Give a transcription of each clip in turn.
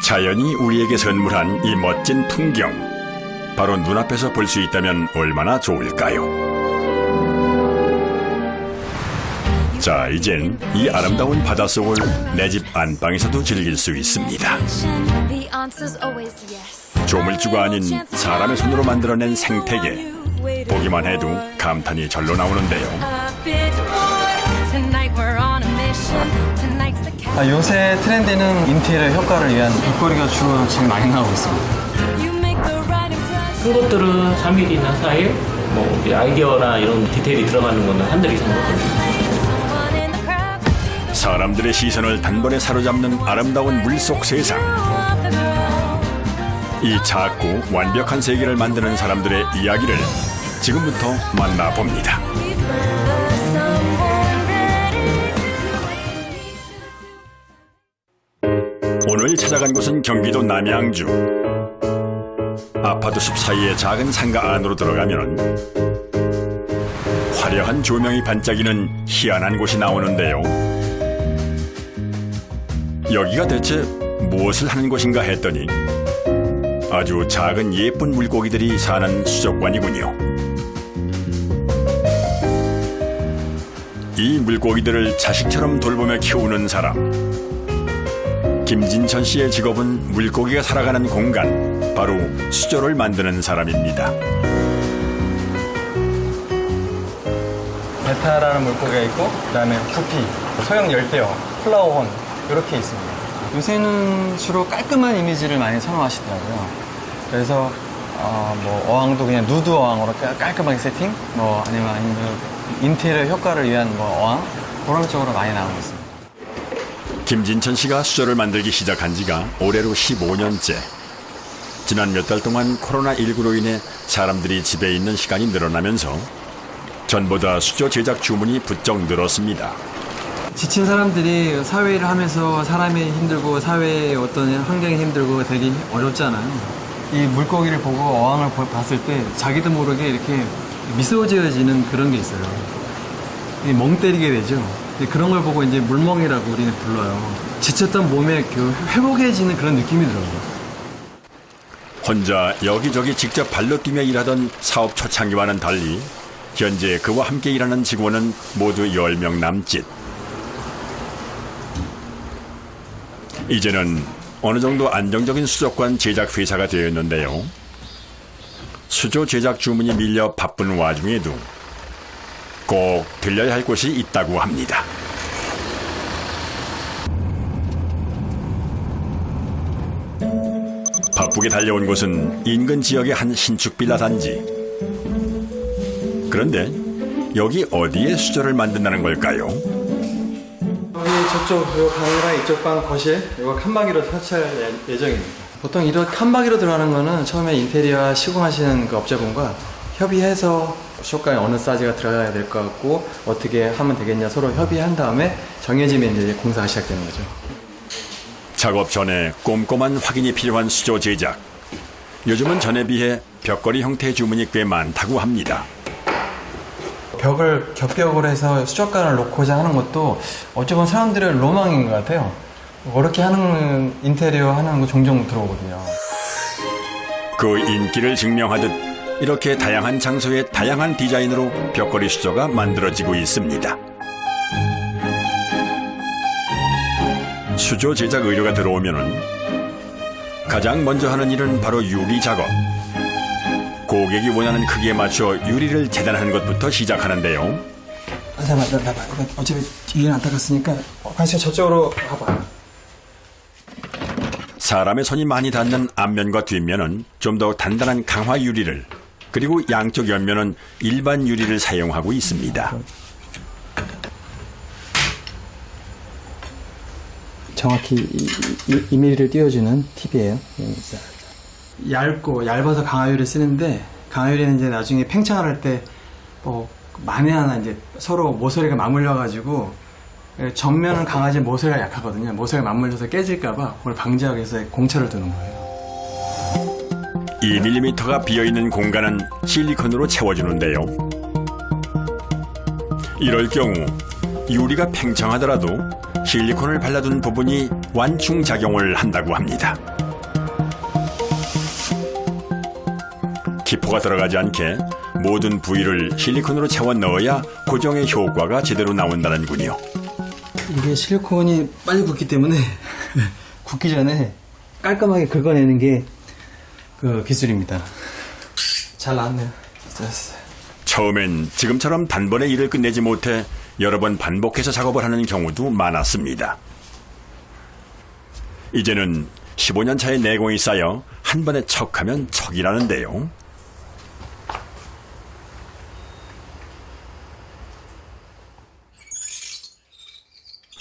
자연이 우리에게 선물한 이 멋진 풍경, 바로 눈앞에서 볼 수 있다면 얼마나 좋을까요? 자, 이젠 이 아름다운 바닷속을 내 집 안방에서도 즐길 수 있습니다. 조물주가 아닌 사람의 손으로 만들어낸 생태계, 보기만 해도 감탄이 절로 나오는데요. 요새 트렌드는 인테리어 효과를 위한 볼거리가 주로 지금 많이 나오고 있습니다. 큰 것들은 3mm나 4일, 아이디어나 이런 디테일이 들어가는 거는 한 달 이상 걸립니다. 사람들의 시선을 단번에 사로잡는 아름다운 물속 세상. 이 작고 완벽한 세계를 만드는 사람들의 이야기를 지금부터 만나봅니다. 오늘 찾아간 곳은 경기도 남양주. 아파트 숲 사이의 작은 상가 안으로 들어가면 화려한 조명이 반짝이는 희한한 곳이 나오는데요. 여기가 대체 무엇을 하는 곳인가 했더니 아주 작은 예쁜 물고기들이 사는 수족관이군요. 이 물고기들을 자식처럼 돌보며 키우는 사람. 김진천 씨의 직업은 물고기가 살아가는 공간, 바로 수조를 만드는 사람입니다. 베타라는 물고기가 있고, 그다음에 구피, 소형 열대어, 플라워혼 이렇게 있습니다. 요새는 주로 깔끔한 이미지를 많이 선호하시더라고요. 그래서 어항도 그냥 누드 어항으로 깔끔하게 세팅, 아니면 인테리어 효과를 위한 어항 그런 쪽으로 많이 나오고 있습니다. 김진천 씨가 수조를 만들기 시작한 지가 올해로 15년째. 지난 몇 달 동안 코로나19로 인해 사람들이 집에 있는 시간이 늘어나면서 전보다 수조 제작 주문이 부쩍 늘었습니다. 지친 사람들이 사회를 하면서 사람이 힘들고 사회의 어떤 환경이 힘들고 되게 어렵잖아요. 이 물고기를 보고 어항을 봤을 때 자기도 모르게 이렇게 미소 지어지는 그런 게 있어요. 멍 때리게 되죠. 그런 걸 보고 이제 물멍이라고 우리는 불러요. 지쳤던 몸에 회복해지는 그런 느낌이 들어요. 혼자 여기저기 직접 발로 뛰며 일하던 사업 초창기와는 달리 현재 그와 함께 일하는 직원은 모두 10명 남짓. 이제는 어느 정도 안정적인 수족관 제작 회사가 되었는데요. 수조 제작 주문이 밀려 바쁜 와중에도 꼭 들려야 할 곳이 있다고 합니다. 바쁘게 달려온 곳은 인근 지역의 한 신축 빌라 단지. 그런데 여기 어디에 수조를 만든다는 걸까요? 여기 저쪽 방이랑 이쪽 방 거실 이거 칸막이로 설치할 예정입니다. 보통 이런 칸막이로 들어가는 거는 처음에 인테리어 시공하시는 그 업자분과 협의해서 수족관에 어느 사이즈가 들어가야 될 것 같고 어떻게 하면 되겠냐 서로 협의한 다음에 정해지면 이제 공사가 시작되는 거죠. 작업 전에 꼼꼼한 확인이 필요한 수조 제작. 요즘은 전에 비해 벽걸이 형태의 주문이 꽤 많다고 합니다. 벽을 겹벽으로 해서 수족관을 놓고자 하는 것도 어찌 보면 사람들의 로망인 것 같아요. 그렇게 하는 인테리어 하는 거 종종 들어오거든요. 그 인기를 증명하듯 이렇게 다양한 장소에 다양한 디자인으로 벽걸이 수조가 만들어지고 있습니다. 수조 제작 의뢰가 들어오면은 가장 먼저 하는 일은 바로 유리 작업. 고객이 원하는 크기에 맞춰 유리를 재단하는 것부터 시작하는데요. 잠깐만, 나봐. 어차피 뒤에는 안 닦았으니까 관심 저쪽으로 가봐. 사람의 손이 많이 닿는 앞면과 뒷면은 좀 더 단단한 강화 유리를, 그리고 양쪽 옆면은 일반 유리를 사용하고 있습니다. 정확히 2mm를 띄워주는 팁이에요. 얇아서 강화유리를 쓰는데 강화유리는 이제 나중에 팽창할 때 만에 하나 이제 서로 모서리가 맞물려가지고 전면은 강하지 모서리가 약하거든요. 모서리가 맞물려서 깨질까봐 그걸 방지하기 위해서 공차를 두는 거예요. 2mm가 비어있는 공간은 실리콘으로 채워주는데요. 이럴 경우 유리가 팽창하더라도 실리콘을 발라둔 부분이 완충작용을 한다고 합니다. 기포가 들어가지 않게 모든 부위를 실리콘으로 채워 넣어야 고정의 효과가 제대로 나온다는군요. 이게 실리콘이 빨리 굳기 때문에 굳기 전에 깔끔하게 긁어내는 게 그 기술입니다. 잘 나왔네요. 됐어요. 처음엔 지금처럼 단번에 일을 끝내지 못해 여러 번 반복해서 작업을 하는 경우도 많았습니다. 이제는 15년 차의 내공이 쌓여 한 번에 척하면 척이라는데요.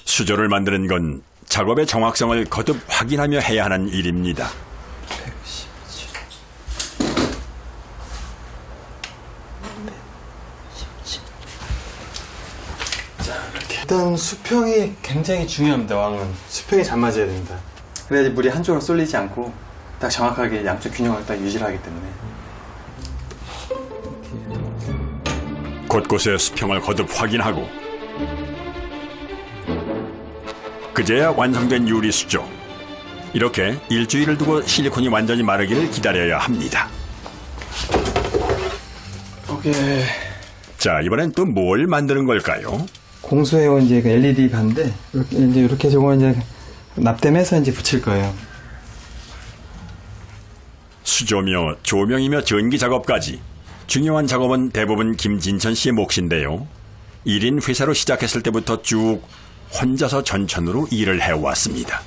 수조를 만드는 건 작업의 정확성을 거듭 확인하며 해야 하는 일입니다. 일단 수평이 굉장히 중요합니다. 왕은 수평이 잘 맞아야 됩니다. 그래야지 물이 한쪽으로 쏠리지 않고 딱 정확하게 양쪽 균형을 딱 유지를 하기 때문에. 곳곳에 수평을 거듭 확인하고 그제야 완성된 유리 수조. 이렇게 일주일을 두고 실리콘이 완전히 마르기를 기다려야 합니다. 오케이. 자, 이번엔 또 뭘 만드는 걸까요? 공수해온 이제 그 LED 반인데 이렇게 저거 이제 납땜해서 이제 붙일 거예요. 수조며 조명이며 전기 작업까지 중요한 작업은 대부분 김진천 씨의 몫인데요. 1인 회사로 시작했을 때부터 쭉 혼자서 전천후로 일을 해왔습니다.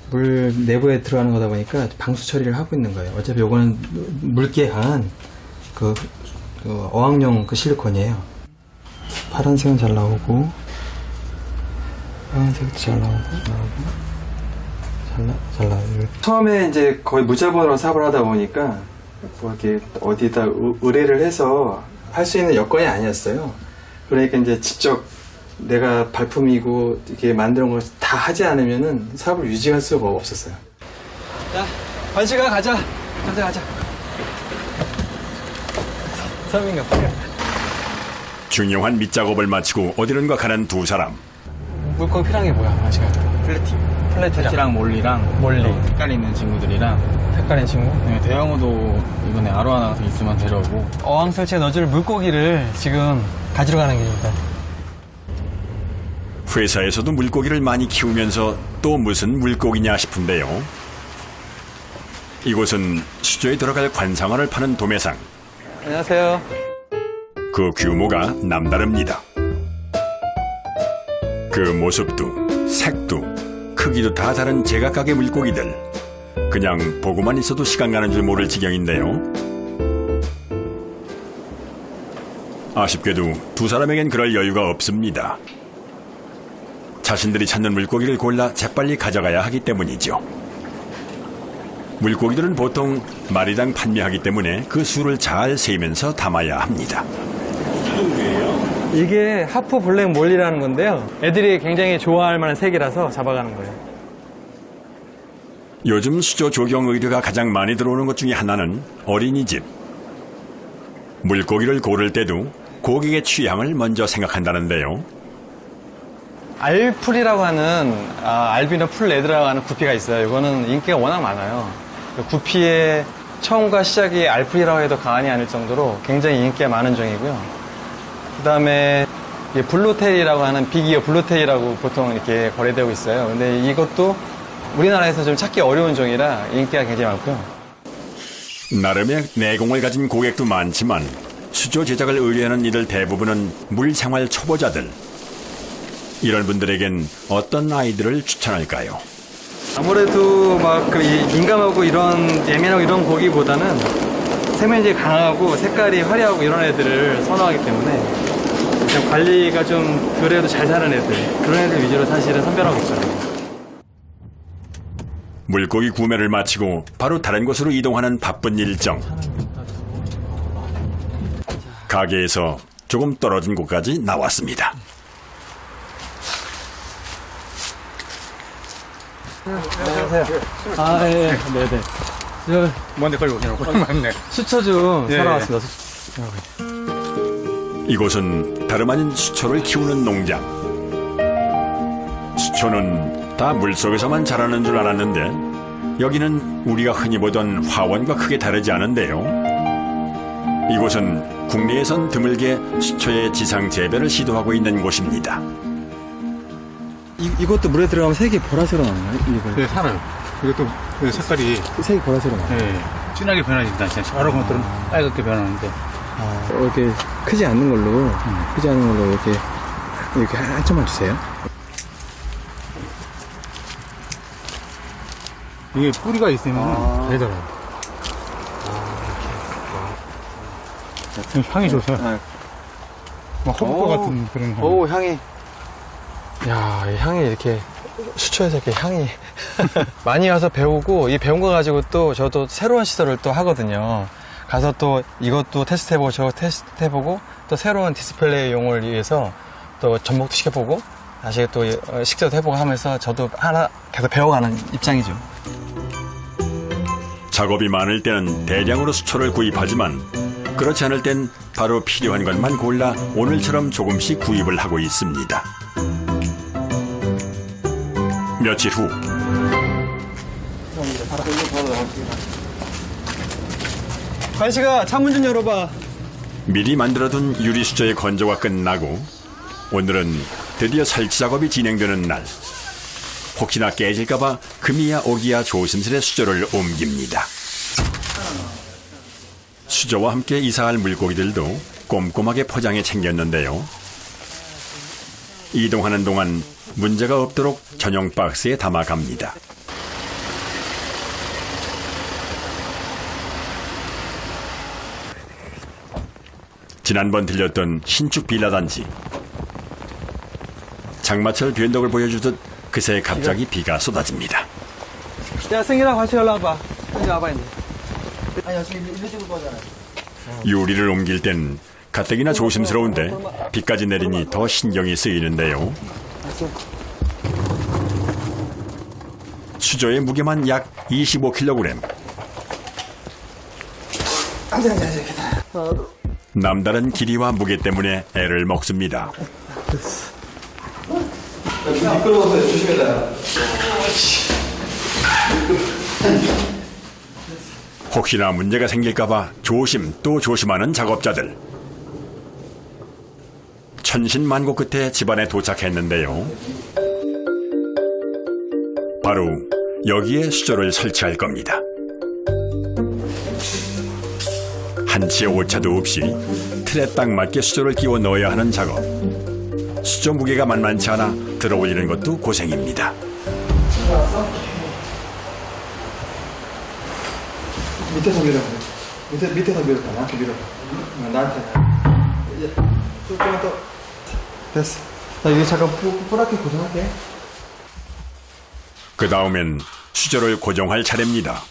물 내부에 들어가는 거다 보니까 방수 처리를 하고 있는 거예요. 어차피 요거는 물기에 강한 그 어항용 그 실리콘이에요. 파란색은 잘 나오고 파란색도 잘 나오고 잘 나오고. 처음에 이제 거의 무자본으로 사업을 하다 보니까 뭐 이렇게 어디다 의뢰를 해서 할 수 있는 여건이 아니었어요. 그러니까 이제 직접 내가 발품이고 이렇게 만드는 걸 다 하지 않으면은 사업을 유지할 수가 없었어요. 야, 관식아 가자. 가자. 사업인가 봐. 중요한 밑작업을 마치고 어디론가 가는 두 사람. 물고기 필요한 게 뭐야, 관식아? 플래티랑 몰리. 색깔 있는 친구들이랑 색깔의 친구? 네, 대형어도 이번에 아로하나 같은 거 있으면 데려오고 어항 설치에 넣어줄 물고기를 지금 가지러 가는 길입니다. 회사에서도 물고기를 많이 키우면서 또 무슨 물고기냐 싶은데요. 이곳은 수조에 들어갈 관상어를 파는 도매상. 안녕하세요. 그 규모가 남다릅니다. 그 모습도 색도 크기도 다 다른 제각각의 물고기들. 그냥 보고만 있어도 시간 가는 줄 모를 지경인데요. 아쉽게도 두 사람에겐 그럴 여유가 없습니다. 자신들이 찾는 물고기를 골라 재빨리 가져가야 하기 때문이죠. 물고기들은 보통 마리당 판매하기 때문에 그 수를 잘 세면서 담아야 합니다. 이게 하프 블랙 몰리라는 건데요. 애들이 굉장히 좋아할 만한 색이라서 잡아가는 거예요. 요즘 수조 조경 의뢰가 가장 많이 들어오는 것 중에 하나는 어린이집. 물고기를 고를 때도 고객의 취향을 먼저 생각한다는데요. 알풀이라고 하는 알비노 풀레드라고 하는 구피가 있어요. 이거는 인기가 워낙 많아요. 그 구피의 처음과 시작이 알풀이라고 해도 과언이 아닐 정도로 굉장히 인기가 많은 종이고요. 그 다음에 블루테일이라고 하는 빅이어 블루테일이라고 보통 이렇게 거래되고 있어요. 근데 이것도 우리나라에서 좀 찾기 어려운 종이라 인기가 굉장히 많고요. 나름의 내공을 가진 고객도 많지만 수조 제작을 의뢰하는 이들 대부분은 물생활 초보자들. 이런 분들에겐 어떤 아이들을 추천할까요? 아무래도 막 그 민감하고 이런 예민하고 이런 고기보다는 세면질이 강하고 색깔이 화려하고 이런 애들을 선호하기 때문에 그냥 관리가 좀 덜해도 잘 사는 애들 그런 애들 위주로 사실은 선별하고 있어요. 물고기 구매를 마치고 바로 다른 곳으로 이동하는 바쁜 일정. 가게에서 조금 떨어진 곳까지 나왔습니다. 안녕하세요. 예. 네네. 뭔데 걸고 맞네. 수초 좀 예, 사러 예. 왔습니다. 이곳은 다름 아닌 수초를 키우는 농장. 수초는 다 물속에서만 자라는 줄 알았는데 여기는 우리가 흔히 보던 화원과 크게 다르지 않은데요. 이곳은 국내에선 드물게 수초의 지상 재배를 시도하고 있는 곳입니다. 이것도 물에 들어가면 색이 보라색으로 나오나요? 이거 네, 살아요. 이것도 그 색깔이 색이 보라색으로 나와요. 네, 진하게 변하지 않잖아요. 여러 것들은 빨갛게 변하는데. 이렇게 크지 않는 걸로 이렇게 한 점만 주세요. 이게 뿌리가 있으면 되더라고요. 향이 좋아서 막 허브과 같은 그런 향. 오, 향이. 야, 이 향이 이렇게 수초에서 이렇게 향이 많이 와서 배우고 이 배운 거 가지고 또 저도 새로운 시도를 또 하거든요. 가서 또 이것도 테스트해보고 저거 테스트해보고 또 새로운 디스플레이용을 위해서 또 접목도 시켜보고 다시 또 식재도 해보고 하면서 저도 하나 계속 배워가는 입장이죠. 작업이 많을 때는 대량으로 수초를 구입하지만 그렇지 않을 땐 바로 필요한 것만 골라 오늘처럼 조금씩 구입을 하고 있습니다. 며칠 후 관식아, 창문 좀 열어봐. 미리 만들어둔 유리수저의 건조가 끝나고 오늘은 드디어 설치 작업이 진행되는 날. 혹시나 깨질까봐 금이야 오기야 조심스레 수저를 옮깁니다. 수저와 함께 이사할 물고기들도 꼼꼼하게 포장해 챙겼는데요. 이동하는 동안 문제가 없도록 전용 박스에 담아갑니다. 지난번 들렸던 신축 빌라 단지. 장마철 변덕을 보여주듯 그새 갑자기 비가 쏟아집니다. 야, 승희랑 같이 올라와봐. 여기 와봐, 이제. 유리를 옮길 땐 가뜩이나 조심스러운데 비까지 내리니 더 신경이 쓰이는데요. 수저의 무게만 약 25kg. 남다른 길이와 무게 때문에 애를 먹습니다. 미끄러워서 조심해라. 혹시나 문제가 생길까봐 조심 또 조심하는 작업자들. 천신만고 끝에 집안에 도착했는데요. 바로 여기에 수저를 설치할 겁니다. 한치의 오차도 없이 틀에 딱 맞게 수저를 끼워 넣어야 하는 작업. 수저 무게가 만만치 않아 들어올리는 것도 고생입니다. 밑에서 밀어봐. 밑에서 밀어봐. 나한테 밀어봐. 나한테. 이제 조금만 더. 됐어. 나 이거 잠깐 뿌랗게 고정할게. 그 다음엔 수저를 고정할 차례입니다.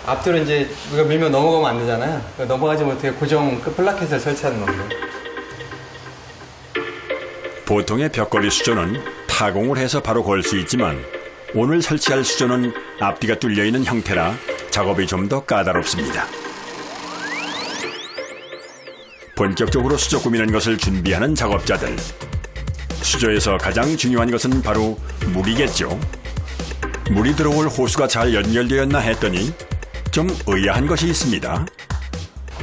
앞뒤로 이제 우리가 밀면 넘어가면 안 되잖아요. 넘어가지 못해 고정 그 플라켓을 설치하는 건데. 보통의 벽걸이 수저는 타공을 해서 바로 걸 수 있지만 오늘 설치할 수저는 앞뒤가 뚫려 있는 형태라 작업이 좀 더 까다롭습니다. 본격적으로 수저 꾸미는 것을 준비하는 작업자들. 수저에서 가장 중요한 것은 바로 물이겠죠. 물이 들어올 호수가 잘 연결되었나 했더니 좀 의아한 것이 있습니다.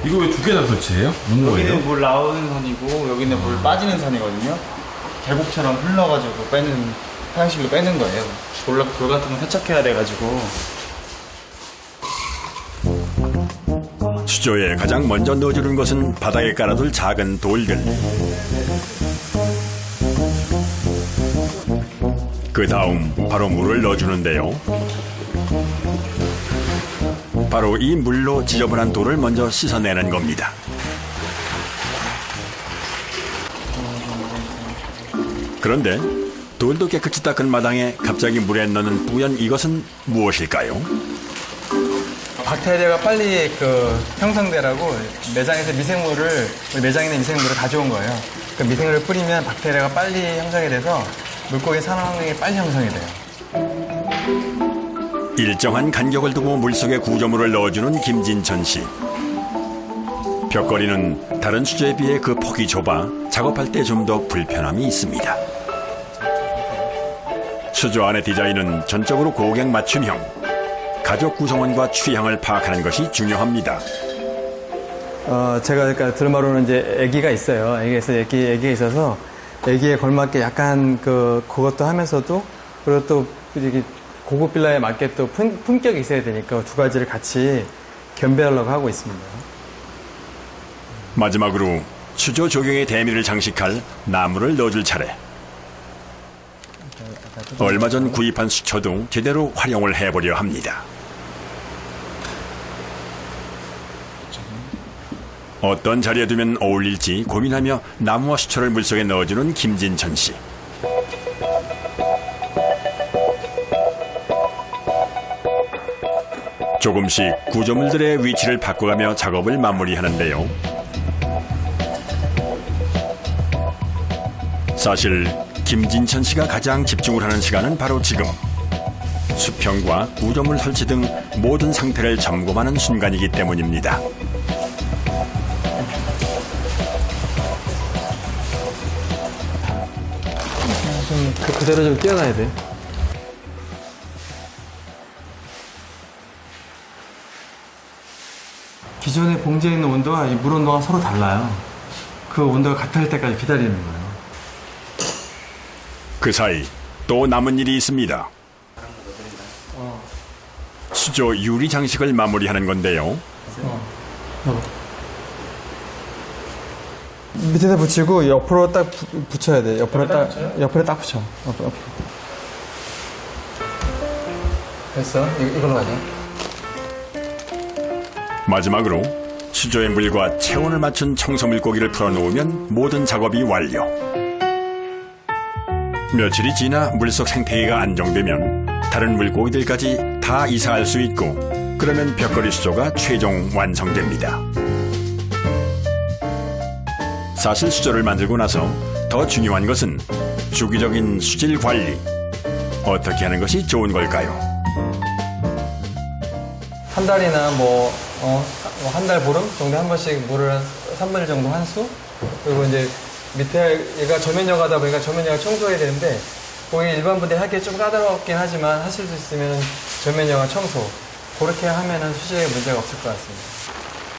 이거 왜 두 개 다 설치해요? 뭔 거예요? 여기는 물 나오는 선이고 여기는 물 빠지는 선이거든요. 계곡처럼 흘러가지고 빼는 화장실로 빼는 거예요. 돌 같은 거 세척해야 돼가지고. 수조에 가장 먼저 넣어주는 것은 바닥에 깔아둘 작은 돌들. 그 다음 바로 물을 넣어주는데요. 바로 이 물로 지저분한 돌을 먼저 씻어내는 겁니다. 그런데 돌도 깨끗이 닦은 마당에 갑자기 물에 넣는 뿌연 이것은 무엇일까요? 박테리아가 빨리 형성되라고 매장에서 우리 매장에 있는 미생물을 가져온 거예요. 그 미생물을 뿌리면 박테리아가 빨리 형성이 돼서 물고기 산화황이 빨리 형성이 돼요. 일정한 간격을 두고 물속에 구조물을 넣어주는 김진천 씨. 벽걸이는 다른 수조에 비해 그 폭이 좁아 작업할 때 좀 더 불편함이 있습니다. 수조 안의 디자인은 전적으로 고객 맞춤형. 가족 구성원과 취향을 파악하는 것이 중요합니다. 제가 그러니까 들은바로는 이제 아기가 있어요. 아기가 있어서 아기에 걸맞게 약간 그것도 하면서도 그리고 또 이렇게 고급 빌라에 맞게 또 품격이 있어야 되니까 두 가지를 같이 겸비하려고 하고 있습니다. 마지막으로 수조 조경의 대미를 장식할 나무를 넣어줄 차례. 얼마 전 구입한 수초도 제대로 활용을 해보려 합니다. 어떤 자리에 두면 어울릴지 고민하며 나무와 수초를 물속에 넣어주는 김진천 씨. 조금씩 구조물들의 위치를 바꿔가며 작업을 마무리하는데요. 사실 김진천 씨가 가장 집중을 하는 시간은 바로 지금. 수평과 구조물 설치 등 모든 상태를 점검하는 순간이기 때문입니다. 그대로 좀 띄어놔야 돼. 기존에 봉지에 있는 온도와 이 물 온도가 서로 달라요. 그 온도가 같을 때까지 기다리는 거예요. 그 사이 또 남은 일이 있습니다. 수조 유리 장식을 마무리하는 건데요. 밑에다 붙이고 옆으로 딱 붙여야 돼. 옆으로 딱 붙여. 옆으로. 됐어? 이걸로 가자. 마지막으로 수조의 물과 체온을 맞춘 청소 물고기를 풀어놓으면 모든 작업이 완료. 며칠이 지나 물속 생태계가 안정되면 다른 물고기들까지 다 이사할 수 있고 그러면 벽걸이 수조가 최종 완성됩니다. 사실 수조를 만들고 나서 더 중요한 것은 주기적인 수질 관리. 어떻게 하는 것이 좋은 걸까요? 한 달이나 한 달 보름 정도 한 번씩 물을 3분의 1 정도 한 수. 그리고 이제 밑에 얘가 저면여가다 보니까 저면여가 청소해야 되는데 거기 일반 분들이 하기에 좀 까다롭긴 하지만 하실 수 있으면 저면여가 청소 그렇게 하면은 수질에 문제가 없을 것 같습니다.